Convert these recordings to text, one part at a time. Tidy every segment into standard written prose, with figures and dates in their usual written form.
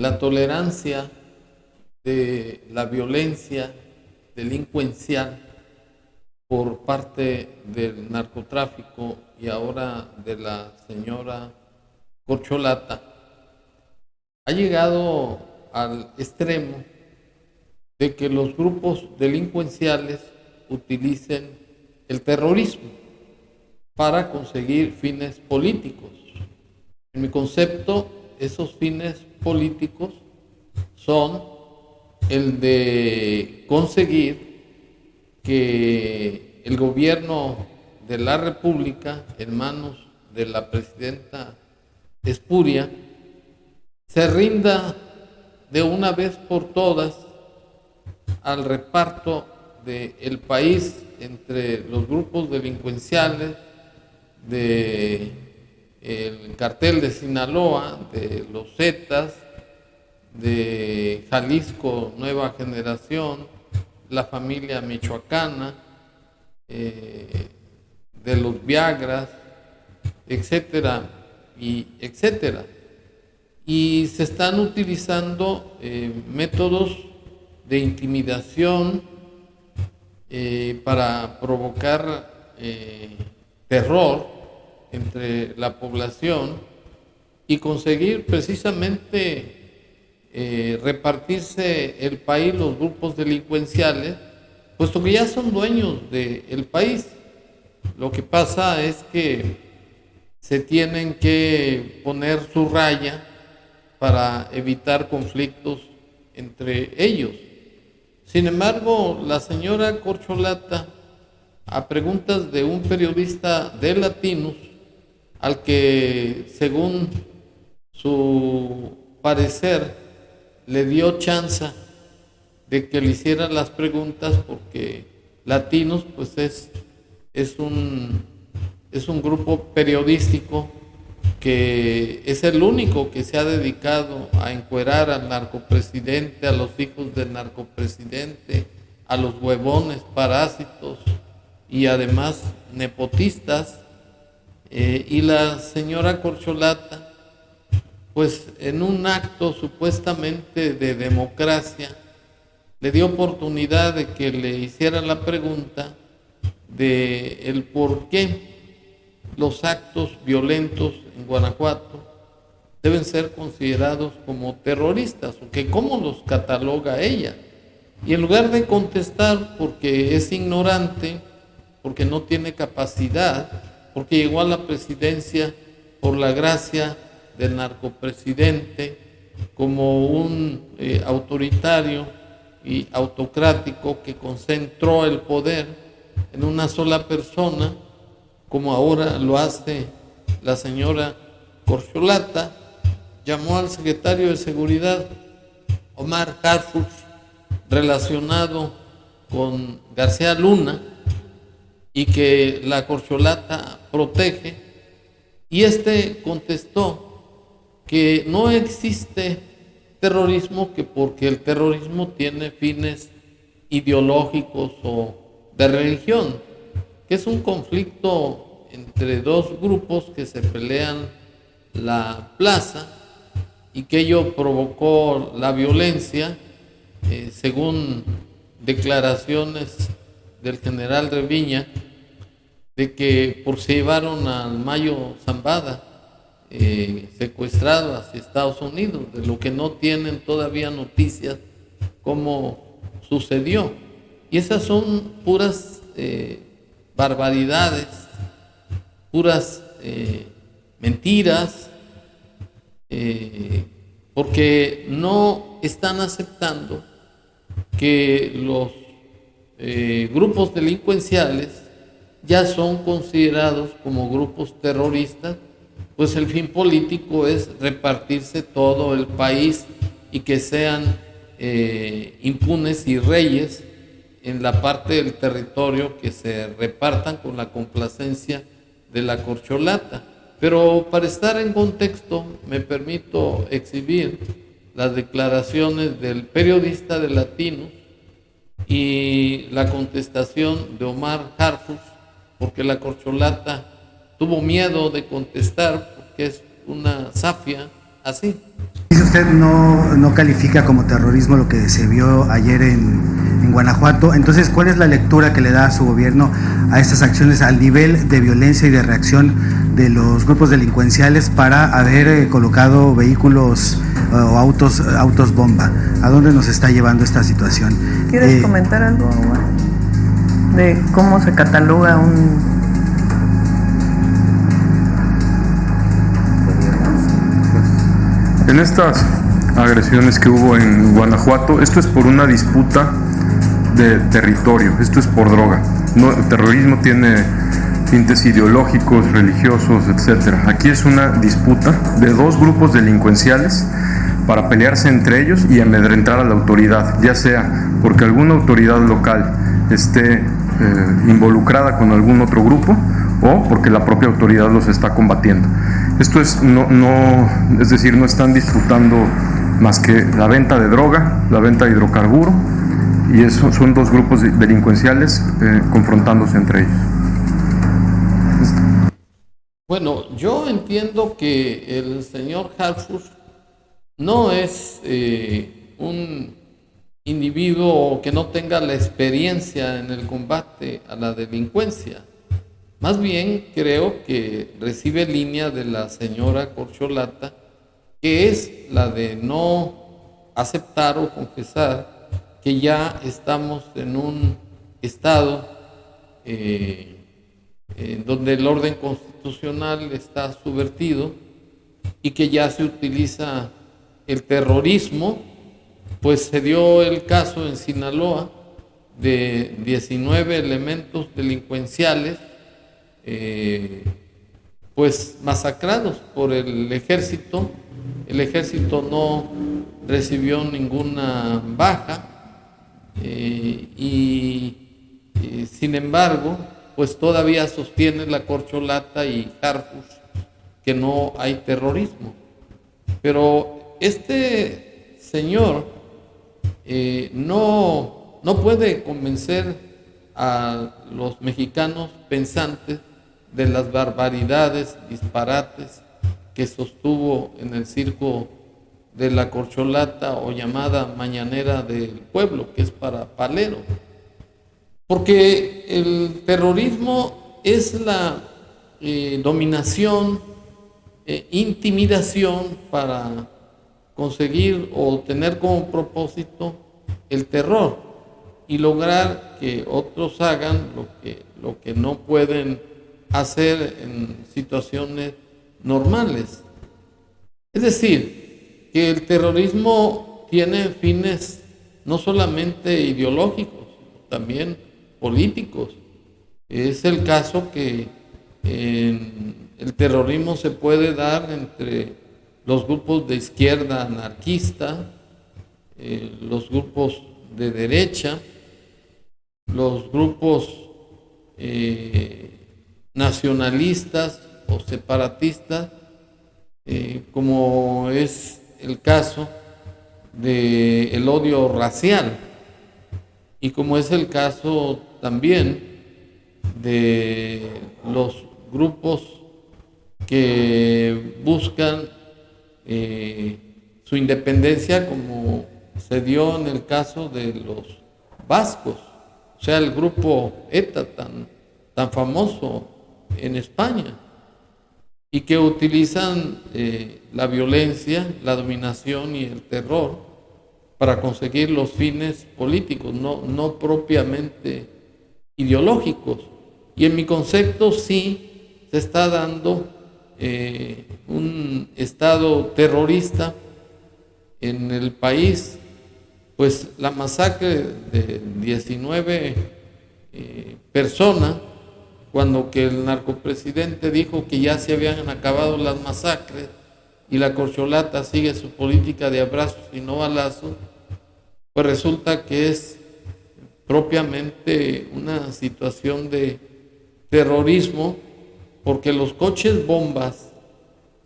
la tolerancia de la violencia delincuencial por parte del narcotráfico y ahora de la señora Corcholata ha llegado al extremo de que los grupos delincuenciales utilicen el terrorismo para conseguir fines políticos. En mi concepto, esos fines políticos son el de conseguir que el gobierno de la República, en manos de la presidenta Espuria, se rinda de una vez por todas al reparto del país entre los grupos delincuenciales del cartel de Sinaloa, de los Zetas, de Jalisco Nueva Generación, la familia michoacana, de los Viagras, etcétera, y etcétera. Y se están utilizando métodos de intimidación para provocar terror entre la población y conseguir precisamente repartirse el país, los grupos delincuenciales, puesto que ya son dueños del país. Lo que pasa es que se tienen que poner su raya para evitar conflictos entre ellos. Sin embargo, la señora Corcholata, a preguntas de un periodista de Latinos, al que según su parecer le dio chance de que le hiciera las preguntas, porque Latinos pues es un grupo periodístico que es el único que se ha dedicado a encuerar al narcopresidente, a los hijos del narcopresidente, a los huevones parásitos y además nepotistas. Y la señora Corcholata, pues en un acto supuestamente de democracia, le dio oportunidad de que le hiciera la pregunta de el por qué los actos violentos en Guanajuato deben ser considerados como terroristas, o que cómo los cataloga ella. Y en lugar de contestar porque es ignorante, porque no tiene capacidad, porque llegó a la presidencia por la gracia del narcopresidente, como un autoritario y autocrático que concentró el poder en una sola persona, como ahora lo hace la señora Corcholata, llamó al secretario de Seguridad, Omar Harfuch, relacionado con García Luna, y que la Corcholata protege, y este contestó que no existe terrorismo, que porque el terrorismo tiene fines ideológicos o de religión, que es un conflicto entre dos grupos que se pelean la plaza y que ello provocó la violencia, según declaraciones del general Reviña, de que por se llevaron al Mayo Zambada secuestrado hacia Estados Unidos, de lo que no tienen todavía noticias cómo sucedió. Y esas son puras barbaridades, puras mentiras, porque no están aceptando que los grupos delincuenciales ya son considerados como grupos terroristas, pues el fin político es repartirse todo el país y que sean impunes y reyes en la parte del territorio que se repartan con la complacencia de la Corcholata. Pero para estar en contexto, me permito exhibir las declaraciones del periodista de Latinos y la contestación de Omar Harfuch, porque la Corcholata tuvo miedo de contestar porque es una zafia así. usted no califica como terrorismo lo que se vio ayer en Guanajuato. Entonces, ¿cuál es la lectura que le da a su gobierno a estas acciones, al nivel de violencia y de reacción de los grupos delincuenciales para haber colocado vehículos o autos bomba? ¿A dónde nos está llevando esta situación? ¿Quieres comentar algo, Omar, de cómo se cataloga un... En estas agresiones que hubo en Guanajuato, esto es por una disputa de territorio, esto es por droga. No, el terrorismo tiene tintes ideológicos, religiosos, etcétera. Aquí es una disputa de dos grupos delincuenciales para pelearse entre ellos y amedrentar a la autoridad, ya sea porque alguna autoridad local esté involucrada con algún otro grupo o porque la propia autoridad los está combatiendo. Esto es, es decir, no están disputando más que la venta de droga, la venta de hidrocarburo, y eso son dos grupos delincuenciales confrontándose entre ellos. Bueno, yo entiendo que el señor Harfuch no es un individuo que no tenga la experiencia en el combate a la delincuencia. Más bien creo que recibe línea de la señora Corcholata, que es la de no aceptar o confesar que ya estamos en un estado donde el orden constitucional está subvertido y que ya se utiliza el terrorismo. Pues se dio el caso en Sinaloa de 19 elementos delincuenciales pues masacrados por el ejército. El ejército no recibió ninguna baja sin embargo, pues todavía sostiene la Corcholata y Harfuch que no hay terrorismo. Pero este señor no puede convencer a los mexicanos pensantes de las barbaridades, disparates que sostuvo en el circo de la Corcholata, o llamada Mañanera del Pueblo, que es para palero. Porque el terrorismo es la dominación, intimidación para conseguir o tener como propósito el terror y lograr que otros hagan lo que no pueden hacer en situaciones normales. Es decir, que el terrorismo tiene fines no solamente ideológicos, también políticos. Es el caso que el terrorismo se puede dar entre los grupos de izquierda anarquista, los grupos de derecha, los grupos nacionalistas o separatistas, como es el caso del odio racial, y como es el caso también de los grupos que buscan su independencia, como se dio en el caso de los vascos, o sea, el grupo ETA tan famoso en España, y que utilizan la violencia, la dominación y el terror para conseguir los fines políticos, no propiamente ideológicos. Y en mi concepto sí se está dando un estado terrorista en el país. Pues la masacre de 19 personas, cuando que el narcopresidente dijo que ya se habían acabado las masacres y la Corcholata sigue su política de abrazos y no balazos, pues resulta que es propiamente una situación de terrorismo, porque los coches bombas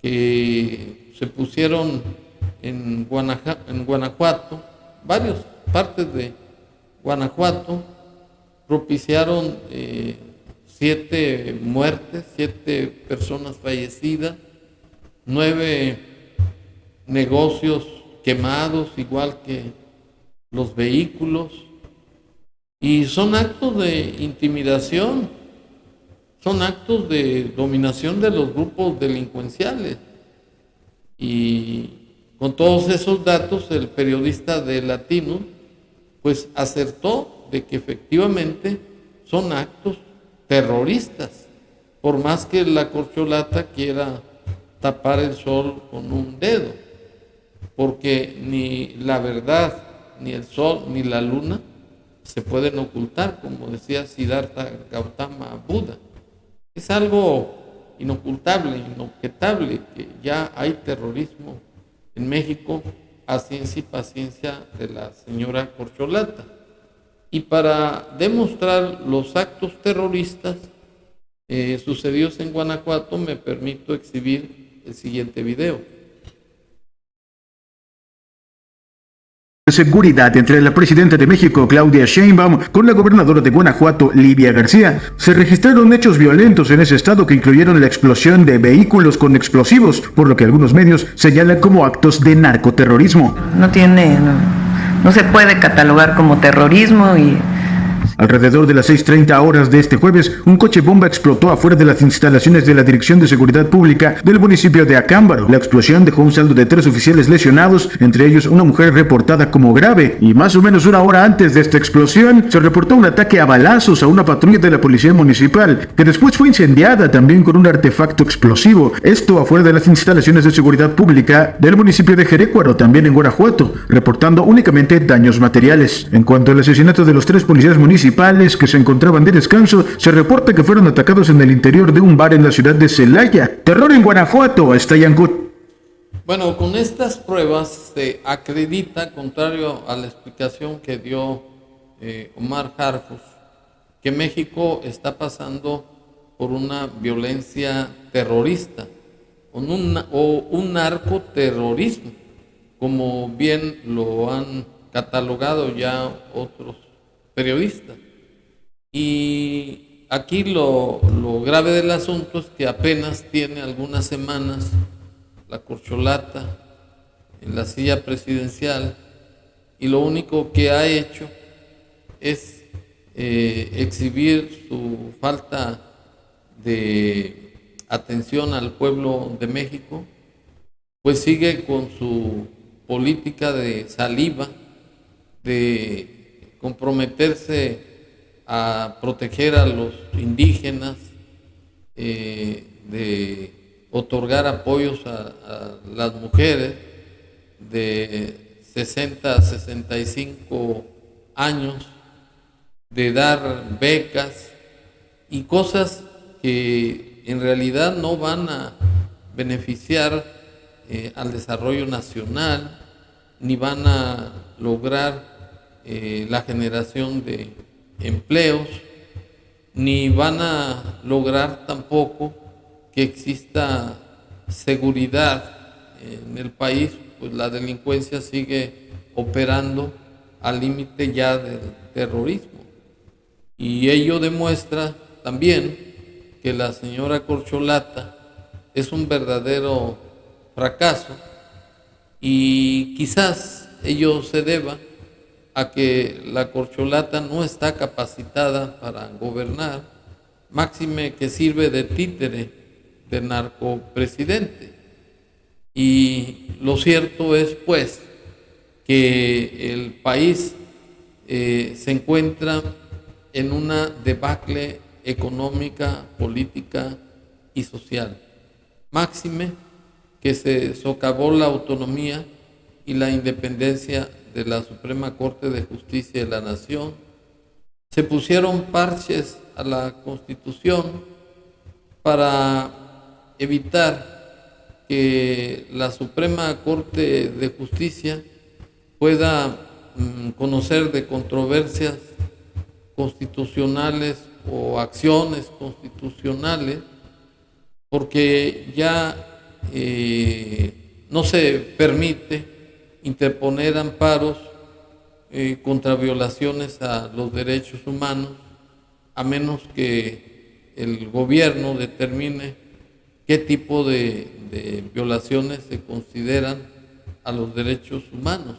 que se pusieron en Guanajuato, varias partes de Guanajuato, propiciaron 7 muertes, 7 personas fallecidas, 9 negocios quemados, igual que los vehículos, y son actos de intimidación, son actos de dominación de los grupos delincuenciales. Y con todos esos datos, el periodista de Latino pues acertó de que efectivamente son actos terroristas, por más que la corcholata quiera tapar el sol con un dedo, porque ni la verdad, ni el sol, ni la luna se pueden ocultar, como decía Siddhartha Gautama Buda. Es algo inocultable, inobjetable, que ya hay terrorismo en México a ciencia y paciencia de la señora corcholata. Y para demostrar los actos terroristas sucedidos en Guanajuato, me permito exhibir el siguiente video. De seguridad entre la presidenta de México, Claudia Sheinbaum, con la gobernadora de Guanajuato, Livia García, se registraron hechos violentos en ese estado que incluyeron la explosión de vehículos con explosivos, por lo que algunos medios señalan como actos de narcoterrorismo. No se puede catalogar como terrorismo. Y alrededor de las 6:30 horas de este jueves, un coche bomba explotó afuera de las instalaciones de la Dirección de Seguridad Pública del municipio de Acámbaro. La explosión dejó un saldo de 3 oficiales lesionados, entre ellos una mujer reportada como grave, y más o menos una hora antes de esta explosión se reportó un ataque a balazos a una patrulla de la policía municipal, que después fue incendiada también con un artefacto explosivo, esto afuera de las instalaciones de seguridad pública del municipio de Jerécuaro, también en Guanajuato, reportando únicamente daños materiales. En cuanto al asesinato de los 3 policías municipales que se encontraban de descanso, se reporta que fueron atacados en el interior de un bar en la ciudad de Celaya. Terror en Guanajuato, está Yancut. Bueno, con estas pruebas se acredita, contrario a la explicación que dio Omar Harfush, que México está pasando por una violencia terrorista o un narcoterrorismo, como bien lo han catalogado ya otros periodistas. Y aquí lo grave del asunto es que apenas tiene algunas semanas la corcholata en la silla presidencial, y lo único que ha hecho es exhibir su falta de atención al pueblo de México, pues sigue con su política de saliva, de comprometerse a proteger a los indígenas, de otorgar apoyos a las mujeres de 60 a 65 años, de dar becas y cosas que en realidad no van a beneficiar al desarrollo nacional, ni van a lograr la generación de empleos, ni van a lograr tampoco que exista seguridad en el país, pues la delincuencia sigue operando al límite ya del terrorismo. Y ello demuestra también que la señora corcholata es un verdadero fracaso, y quizás ello se deba a que la corcholata no está capacitada para gobernar, máxime que sirve de títere de narcopresidente. Y lo cierto es, pues, que el país se encuentra en una debacle económica, política y social. Máxime que se socavó la autonomía y la independencia de la Suprema Corte de Justicia de la Nación, se pusieron parches a la Constitución para evitar que la Suprema Corte de Justicia pueda conocer de controversias constitucionales o acciones constitucionales, porque ya no se permite interponer amparos contra violaciones a los derechos humanos, a menos que el gobierno determine qué tipo de violaciones se consideran a los derechos humanos.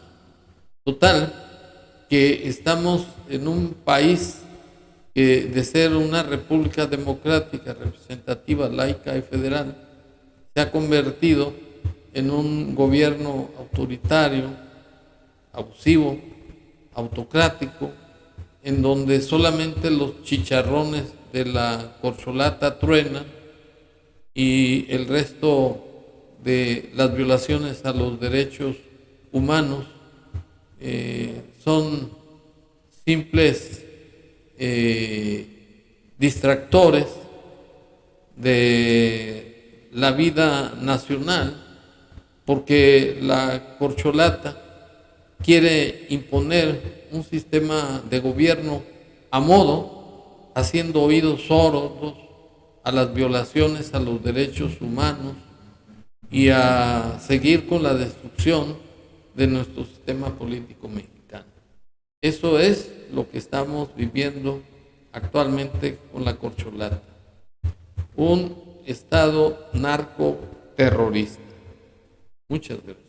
Total, que estamos en un país que de ser una república democrática, representativa, laica y federal, se ha convertido en un gobierno autoritario, abusivo, autocrático, en donde solamente los chicharrones de la corcholata truenan y el resto de las violaciones a los derechos humanos son simples distractores de la vida nacional, porque la corcholata quiere imponer un sistema de gobierno a modo, haciendo oídos sordos a las violaciones a los derechos humanos y a seguir con la destrucción de nuestro sistema político mexicano. Eso es lo que estamos viviendo actualmente con la corcholata. Un Estado narcoterrorista. Muchas gracias.